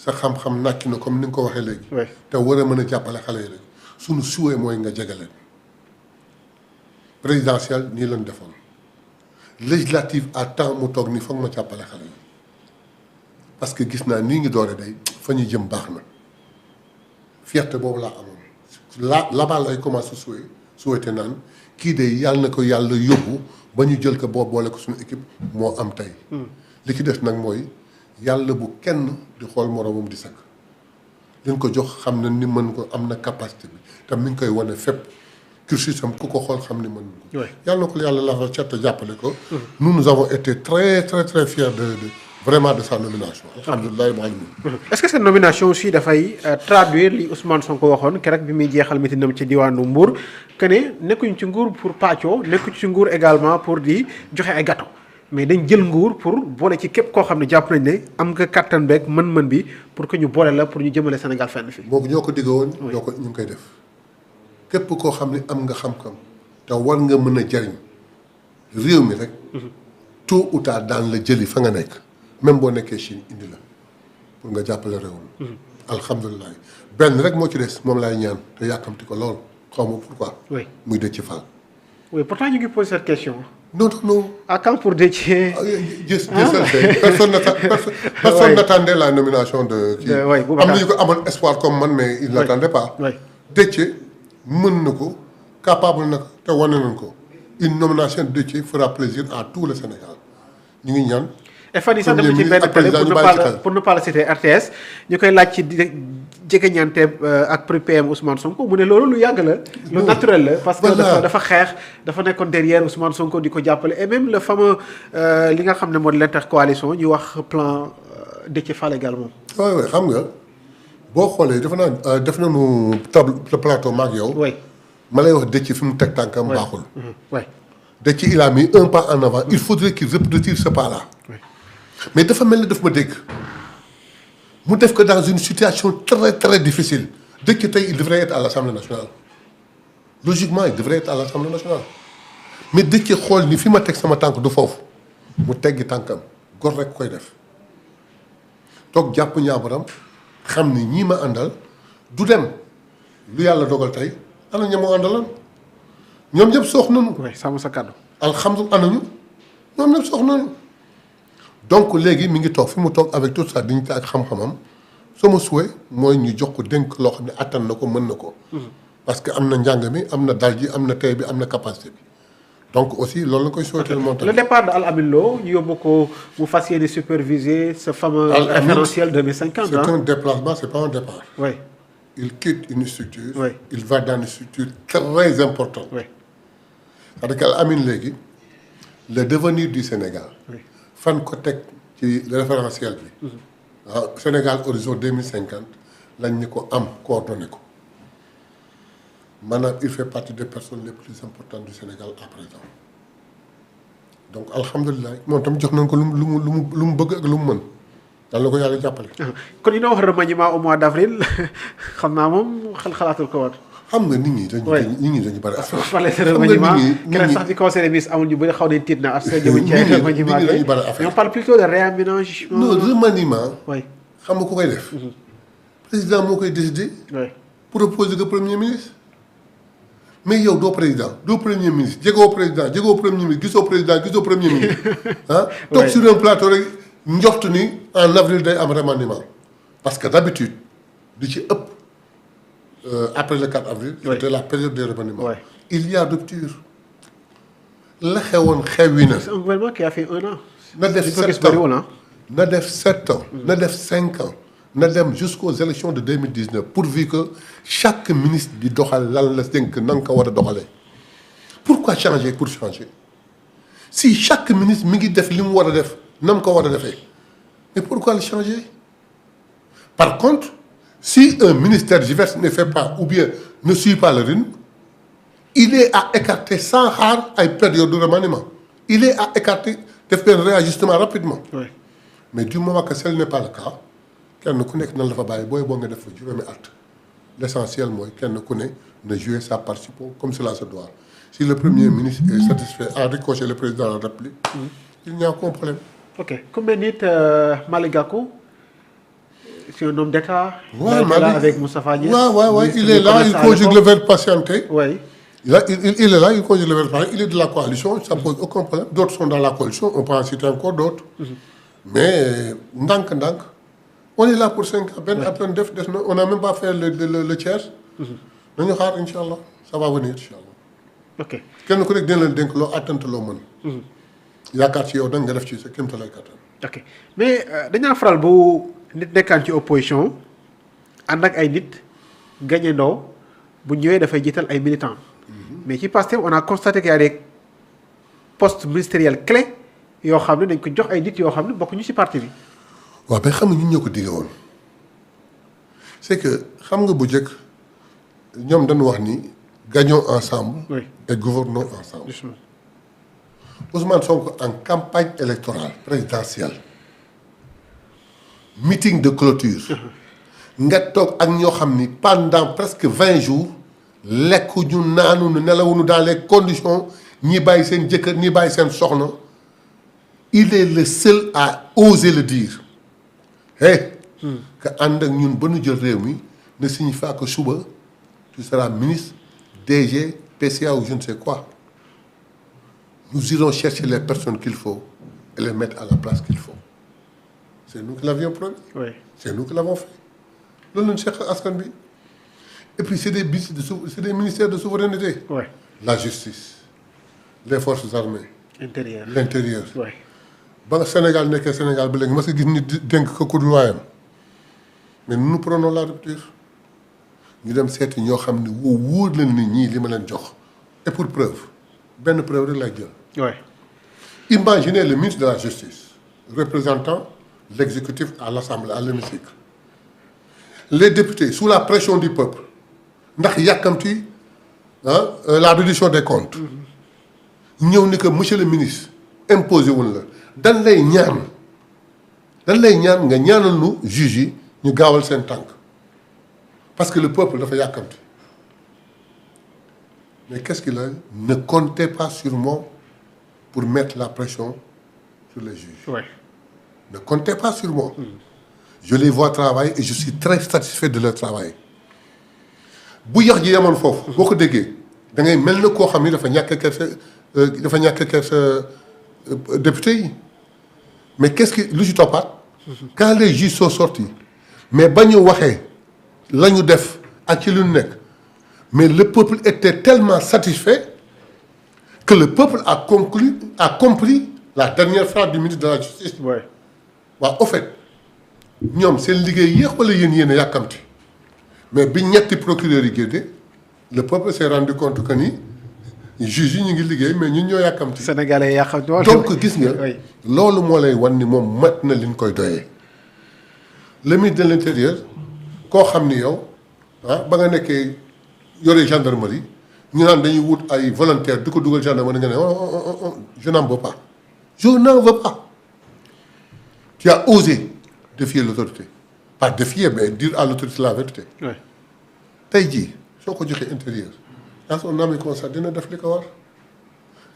sa xam-xam nàkki na comme ni nga ko waxee léegi. te war a mën a jàppale xale yi rek suñu souhait mooy nga jege leen. présidentielle nii lañ defoon législative à temps mu toog ni foog ma jàppale xale yi parce que gis naa nii ngi doore day fa ñu jëm baax na fierté boobu laa amoon là-bas lay commencé souhaité naan kii de yàlla na ko yàlla yóbbu ba ñu jël ko boo boole ko suñu équipe moo am tey. li ci des nag mooy yàlla bu kenn di xool moroomam di sakk liñ ko jox xam na ni mën ko am na capacité bi te mi ngi koy wane fépp cursus am ku ko xool xam ni mën ko. yàlla na ko yàlla la ca te jàppale ko. nous avons été très très très fiers de vraiment de sa nomination. alhamdulilah rabbil alamin. est-ce que cette nomination aussi dafay traduire li Ousmane Sonko waxoon keroog bi muy jeexal mitinam ci diwaanu Mbour que ne nekkuñ ci nguur pour pàccoo nekkuñ ci nguur également pour di joxe ay gâteau mais dañ jël nguur pour boole ci képp koo xam ne jàpp nañ ne am nga kattan beeg mën-mën bi pour que ñu boole la pour ñu jëmale Sénégal fenn fii. boobu ñoo ko digg woon. ñu ngi koy def képp koo xam ne am nga xam-xam te war nga mën a jariñ réew mi rek. tôt ou tard daan la jëli fa nga nekk. même boo nekkee Chine indi la pour nga jàppale réew mi. alhamdulilah benn rek moo ci des moom laay ñaan te yàkkamti ko lool xaw ma pourquoi. muy Déthié Fall. oui pourtant ñu ngi posé cette question. non non. à quand pour Déthié. Personne n'attendait la nomination de kii. am nañu ko amoon espoir comme man mais il n'attendait pas. Déthié mën na ko capable na ko te wane nañ ko une nomination de Déthié fera plaisir à tout le Sénégal ñu ngi ñaan. et fan yii sax dem ci benn télé pour ne pas le citer RTS ñu koy laaj ci jege ñante ak PM Ousmane Sonko mu ne loolu lu yàgg la. lu naturel la parce que dafa xeex dafa nekkoon derrière Ousmane Sonko di ko jàppale et même le fameux li nga xam ne moo di l'intercoalition ñu wax plan Déthié Fall également. oui xam nga boo xoolee dafa naa def nañu plateau maag yow. ma lay wax Déthié fi mu teg tànkam baaxul. Déthié il a mis un pas en avant il faudrait qu'il retire ce pas là. mais dafa mel ni daf ma dégg mu def ko dans une situation très très difficile Déthié tey il devrait être à l'Assemblée nationale logiquement il devrait être à l'Assemblée nationale mais Déthié xool ni fi ma teg sama tànk du foofu mu teggi tànkam gor rek koy def toog jàpp ñaabaram xam ni ñii ma àndal du dem lu yàlla dogal tey ana ña mu àndaloon ñoom ñëpp soox nañu. sàmm sa kàddu. alhamdulilah anañu ñoom ñëpp soox nañu. donc léegi mi ngi toog fi mu toog avec toute sa dignité ak xam-xamam sama souhait mooy ñu jox ko dénk loo xam ne attan na ko mën na ko. parce que am na njàng mi am na dal ji am na tey bi am na capacité bi donc aussi loolu la koy souhaiter le montant. le départ de Al Amin Lo ñu yóbbu ko mu fas yéene superviser ce fameux référentiel 2050. c'est un déplacement c'est pas un départ. oui. il quitte une structure. il va dans une structure très importante. c'est-à-dire que Al Amin léegi le devenir du Sénégal. fan ko teg ci référentiel bi. Sénégal horizon 2050 lañ ñu ko am coordonné ko maanaam il fait partie des personnes les plus importantes du Sénégal à présent donc alhamdulilah moom tam jox nañ ko lu mu bëgg ak lu mu mën daal la ko yàlla jàppale. kon ñu doon wax remaniement au mois d'avril xam naa moom xalaatul ko woon. xam nga nit ñi dañu bari affaire. xam nga nit ñi sax di conseil des ministres amul ñu bëri xaw nañ tiit na parce que jëmuñ ci remaniement dañu bari affaire. on parle plutôt de réaménagement. non remaniement. xam nga ku koy def. président moo koy décider. proposer ko premier ministre. mais yow doo président doo premier ministre jegoo président jegoo premier ministre gisoo président gisoo premier ministre ah. toog sur un plateau rek njort ni en avril day am remaniement parce que d'habitude di ci ëpp. Après le 4 avril. C'était la période des remaniements. Il y a rupture. La xewoon xewi na. C'est un gouvernement qui a fait 1 an. na def 7 ans na def 7 ans. na def 5 ans. na dem jusqu'aux élections de 2019 pourvu que chaque ministre di doxal lan la dénk na nga ko war a doxalee. pourquoi changer pour changer si chaque ministre mi ngi def li mu war a def na mu ko war a defee mais pourquoi le changer par contre. Si un ministère divers ne fait pas ou bien ne suit pas le rythme, il est à écarter sans xaar ay période de remaniement. Il est à écarter de faire un réajustement rapidement. Mais du moment que tel n'est pas le cas, kenn ku nekk nan la fa bàyyi booy boo nga def fa juróomi at. L'essentiel mooy kenn ku ne na jouer sa partition comme cela se doit. Si le premier ministre est satisfait en ricochet le président de la République, il n'y a aucun problème. ok ku mel nit Malick Gakou c'est un homme d'État. Ouais, il était là avec Moustapha Niasse. Ouais, il est là, il conjugue le verbe patienter. Oui. Il est là, il conjugue le verbe patienter. Il est de la coalition, ça pose aucun problème. D'autres sont dans la coalition, on peut en citer encore d'autres. Mais, ndank, on est là pour 5 ans. Ben, après, on n'a même pas fait le tiers. Nous allons Inch'Allah. Ça va venir, Inch'Allah. Ok. Kenn ku nekk dina leen dénk loo attente loo mën. yaakaar ci yow da nga def ci sa kéemtalaay kattan. ok mais dañaa faral bu nit nekkaan ci opposition ànd ak ay nit gagné ndoo bu ñëwee dafay jiital ay militants. mais ci Pastef on a constaté qu'il y a des postes ministériels clés yoo xam ne dañ ko jox ay nit yoo xam ne bokkuñu ci parti bi. waaw mais xam nga ñun ñoo ko digge woon c'est que xam nga bu njëkk ñoom dañu wax ni gagnons ensemble. oui et gouvernons ensemble. justement. Ousmane Sonko en campagne électorale présidentielle meeting de clôture nga toog ak ñoo xam ni pendant presque 20 jours lekkuñu naanuñu nelawuñu dans les conditions ñi bàyyi seen jëkkër ñi bàyyi seen soxna il est le seul à oser le dire que ànd ak ñun ba ñu jël réew mi ne signifie pas que suba tu seras ministre DG PCA ou je ne sais quoi. Nous irons chercher les personnes qu'il faut et les mettre à la place qu'il faut. C'est nous qui l'avions promis. oui C'est nous qui l'avons fait. Loolu lañu seq askan bi. Et puis c'est des ministères de souveraineté. oui La justice, les forces armées, intérieur. l'intérieur. oui ba nga Sénégal nekkee Sénégal ba léegi mas nga gis nit dénk ko ku dul waayam mais nous prenons la rupture ñu dem seeti ñoo xam ne wóor leen ni ñii li ma leen jox et pour preuve benn preuve rek lay jël. oui Imaginez le ministre de la Justice représentant l'exécutif à l'Assemblée, à l'hémicycle. Les députés, sous la pression du peuple, ndax yàkkamti la reddition des comptes. ñëw ni que monsieur le ministre imposé wuñ la dañ lay ñaan nga ñaanal nu juge yi ñu gaawal seen tànk parce que le peuple dafa yàkkamti. Mais qu'est-ce qu'il a? Ne comptez pas sur moi pour mettre la pression sur les juges. oui Ne comptez pas sur moi. Je les vois travailler et je suis très satisfait de leur travail. bu yax ji yemoon foofu. boo ko déggee da ngay mel na koo xam ni dafa ñàkk kersa député yi mais qu'est-ce que lu ci toppaat. quand les juges sont sortis mais ba ñu waxee la ñu def ak ci lu ñu nekk. Mais le peuple était tellement satisfait que le peuple a compris la dernière phrase du ministre de la Justice. oui waaw au fait ñoom seen liggéey yéex wala yéen a yàkkamti mais bi ñetti procureurs yi génne le peuple s'est rendu compte que ni juges yi ñu ngi liggéey mais ñun ñoo yàkkamti. Sénégalais yàkkamti woon. donc gis nga. oui loolu moo lay wan ni moom mat na li ñu koy doyee. le ministre de l'intérieur koo xam ni yow ba nga nekkee. yore gendarmerie ñu naan dañuy wut ay volontaires di ko dugal gendarmerie nga ne je n'en veux pas je n'en veux pas. Tu as osé défier l'autorité pas défier mais dire à l'autorité la vérité. oui tey jii soo ko joxee intérieur dans son âme et conscience dina def li ko war.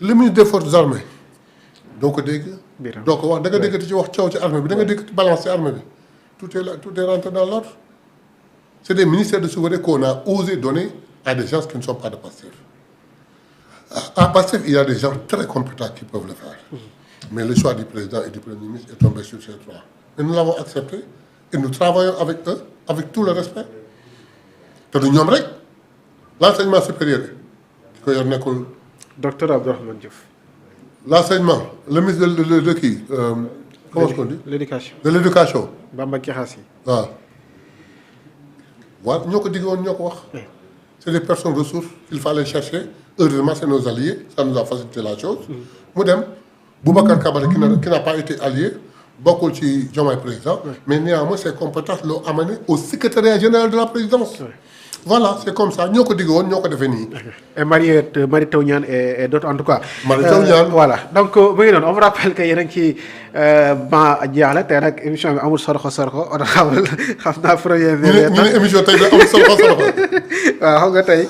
le ministre des forces armées doo ko dégg. doo ko wax da nga dégg ci wax coow ci armée bi da nga dégg ci balance ci armée bi tout est rentré dans l'ordre. C'est des ministères de souveraineté qu'on a osé donner à des gens qui ne sont pas de Pastef. À Pastef, il y a des gens très compétents qui peuvent le faire. Mais le choix du président et du premier ministre est tombé sur ces trois. Et nous l'avons accepté et nous travaillons avec eux, avec tout le respect. te du ñoom rek l'enseignement supérieur ki ko yor nekkul. docteur Abdourahmane Diouf. l'enseignement le ministre de kii. comment est-ce qu'on dit. l'éducation. de l'éducation. Bamba Kiaxassi. waaw. waaw ñoo ko digg woon ñoo ko wax. c'est des personnes ressources il fallait chercher heureusement c'est nos alliés ça nous a facilité la chose. mu dem Boubacar Camara qui n'a pas été allié bokkul ci Diomaye président. mais néanmoins ses compétences l'ont amené au secrétariat général de la présidence. Voilà c'est comme ça ñoo ko digg woon ñoo ko defee nii. et Mary Teuw Niane et d'autres en tout cas. Mary Teuw Niane voilà donc mu ngi noonu on vous rappelle que yéen a ngi ci ban jeexle tey nag émission bi amul sorxo on xam naa première. ñu ne émission tey da amul sorxo. waaw xam nga tey.